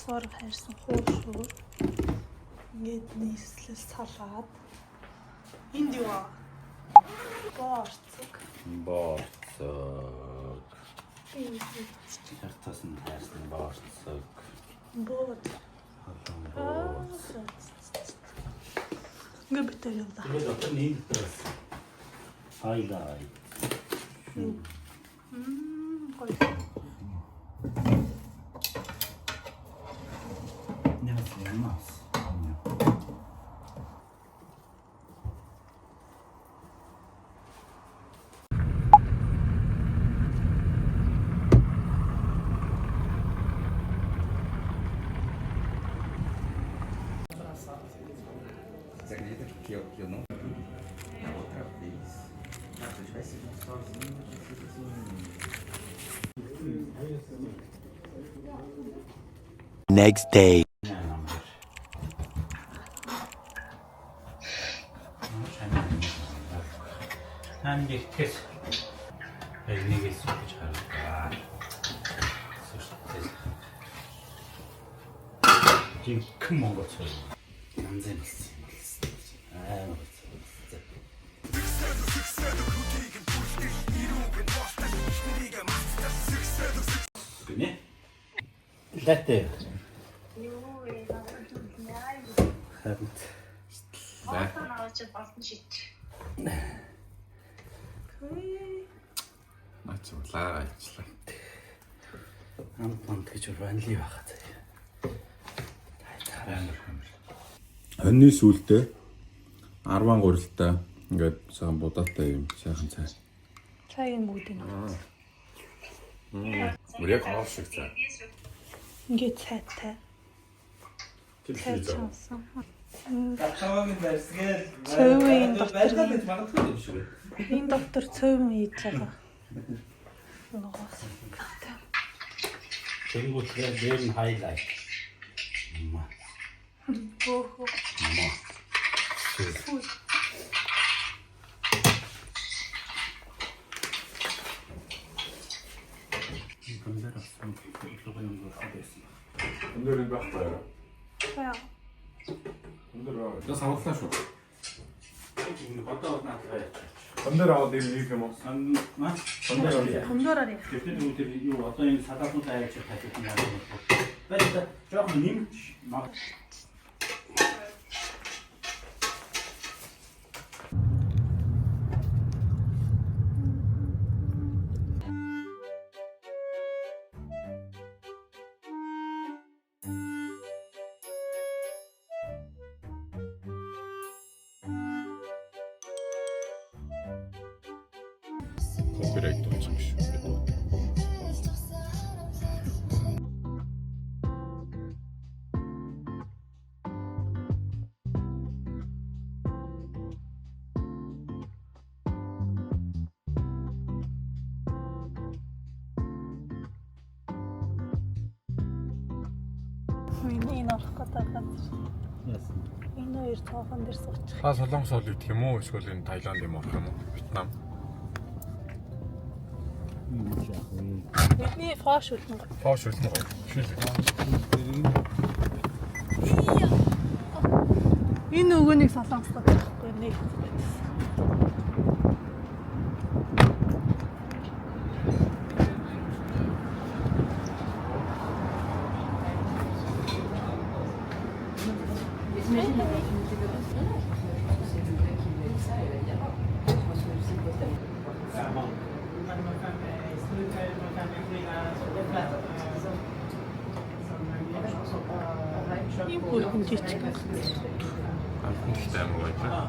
Сорг хайрсан хуушуур. Ингээд нийслэл салаад. Энд юу аа? Борцог. Борцог. Хартасан хайрсан борцог. Бод. Ингээд битэр яваа. Тэгээд одоо нийлдээс хайлай. Гоё. Нэмээс. Você acredita que eu não na outra vez? Se eu tivesse ido sozinho, eu preciso assim. Next day. 한 개 캐스. 백미개 소주 잘할까. 지금 큰 멍 것처럼. 남자 미스. 아유, 진짜. 그네? 라떼. Наач улаа ажиллаа. ампант гэж ванли байхад. Хоньны сүултээ 10 гурилтай ингээд сайхан будаатай юм сайхан цай. Цайгийн бүгдийг нь. Яг хоол шиг цай. Ингээд цайтай. Цай чансан. Таваагийн барьсгээл Цөмийн доктор. байж магадгүй юм шиг. Энэ доктор цөм хийж байгаа. Ногоос. 쟁고트가 맨 하이라이트. 엄마. Бөөхөө. 엄마. Өндөр байх байна. Яа. Өндөр одоо савлаа шүү. 어떤 나타나요? Өндөр аваад ирэх юм уу? Хондороор яа. 그때 우리 이 어떤 사다도 다이어트 파티팅 하는 거. 근데 조금 막 Copyright olacakmış. Энэ авах гэдэг газар. Энэ хоёр цаахан дээр суучих. Та Солонгос ол идэх юм уу? Эсвэл энэ Таиланд юм авах юм уу? Вьетнам. Бидний фош үлэн гоё. Фоош үлэн гоё. Энэ нөгөөнийг солонгосод байхгүй нэг. ийм бүрэн жижиг. Анхны аймаг байлаа.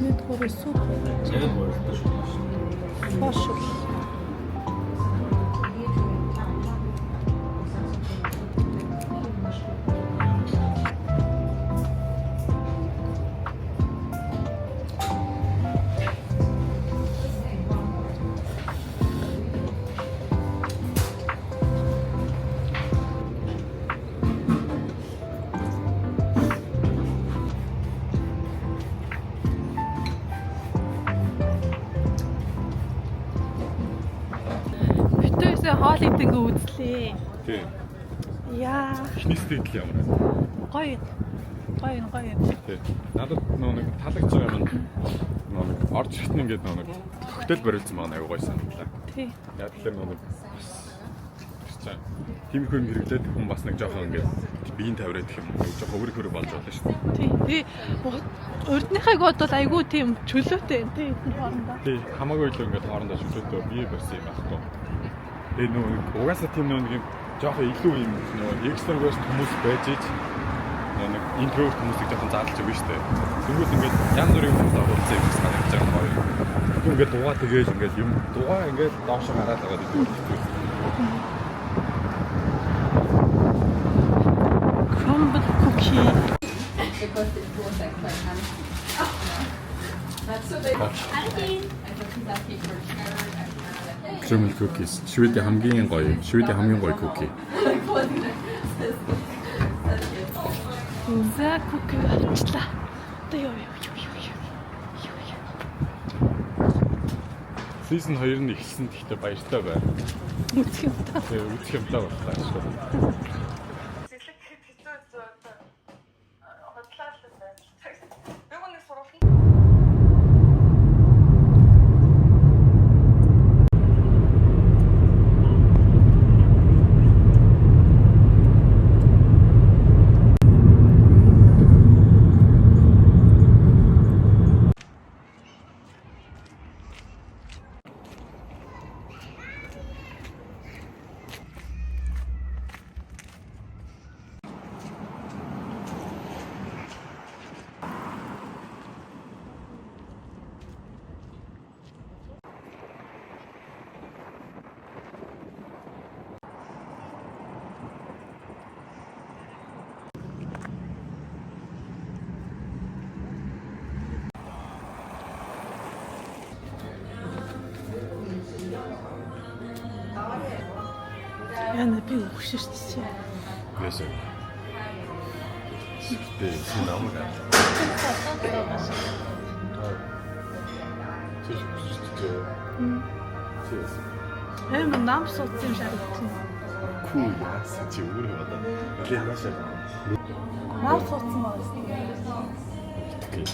Net хөрөсөө. 제가 뭘 했다 싶었어. Фошл. Битүүсээ хоол идэг үзлээ. Тийм. Яа, Эхний сэтгэл ямар вэ? гоё. Гоё. Тийм. Надад нэг таалагдж байгаа юм нэг орж ирсэн ингээд нэг хөтөл барилсан маань аягүй гоё санагдлаа. Тий. Яг л нэг тиймэрхүү юм хэрэглээд хүн бас нэг жоохон ингээд биеийн тавираад гэх юм уу жоохон өөр болж болно шүү дээ. Тий. Урдныхайг бодвол айгүй тийм чөлөөтэй юм тий энэ хоорондоо. Тий. Хамаагүй л ингээд хоорондоо шүлөөтэй бие барьсан юм аахгүй. Тэгээ нөгөө угаасаа тийм нэг юм жоохон илүү юм нөгөө экстраверт хүмүүс байж ич нэг интроверт хүмүүсийг жоохон зарлж өгнө шүү дээ. Тэнгүүд ингээд янз бүрийн хүмүүс оруулсан юм санагдаж байгаа гоё. Тэгвэл ингээд дугаа тэгээл ингээд юм дугаа ингээд доошо гараад байгаа гэдэг үү. Crumble cookie. Because it was like quite nice. That's so big. I think that people are sharing. Crumble cookies. Шведийн хамгийн гоё cookie. За cookie болчихлаа. Одоо юу. Season 2 нь эхэлсэн гэхдээ баяртай байна. Үтх юм та. Тэгээ үтх юмтай боллоо шүү. Яна би өгшөрч. Yes. Супер, синамага. Эм нам соцсон шаардлага. Cool, яасан чи өөрөө бодоо. Нэлээд наашаа. Нам соцсон байна. Окей.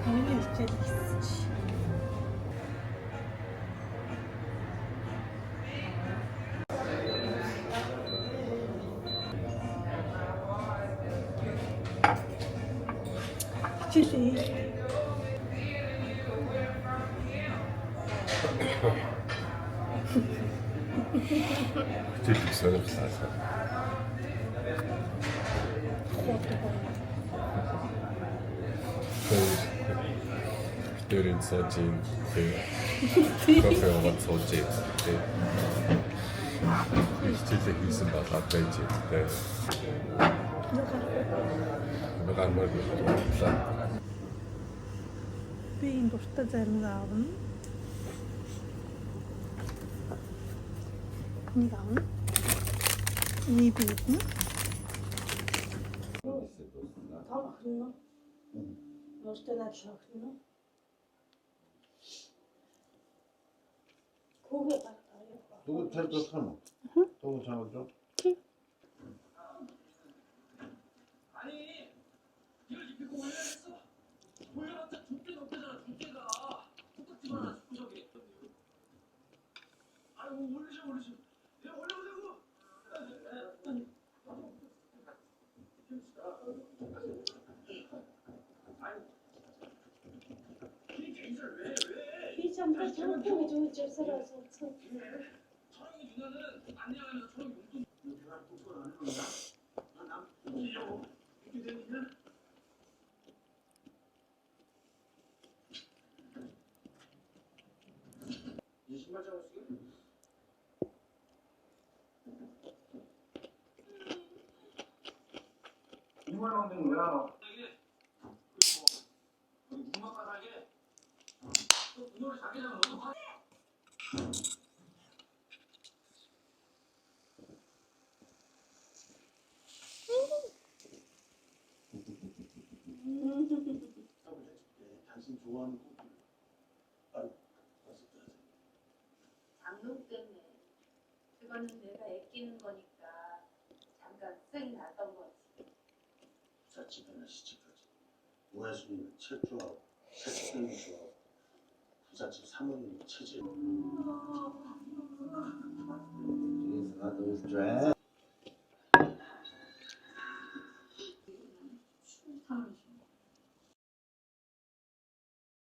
Миний хичээл хийсэн чи. Хичээлээ. Хичээл сонирхлаа. Дөрөнд сочийн кофе аваад сууж тий. Хичээлээ хийсэн болоод байж тий. Багамаар боллоо. Би энэ дуртай зарим аавна. Нэг аавна. Энийг биднэ. Том охин нь. Өөртөө наадах охин нь. Хүүгээ гаргая. 누구 잘 줬잖아. 누구 잘못 줘? 잠깐 보기 좋은 줄 살아서 참. 이 신발 잡을 수 있어? 이말 만드는 왜 안 와? 당신 좋아하는 거 장롱 때문에 그거는 내가 아끼는 거니까 잠깐 쌩 놨던 거지. 부잣집에나 시집가지. 우회순이는 철조하고 세습되는 좋아하고 부잣집 사모님이 체질. She's not those dress. 사람이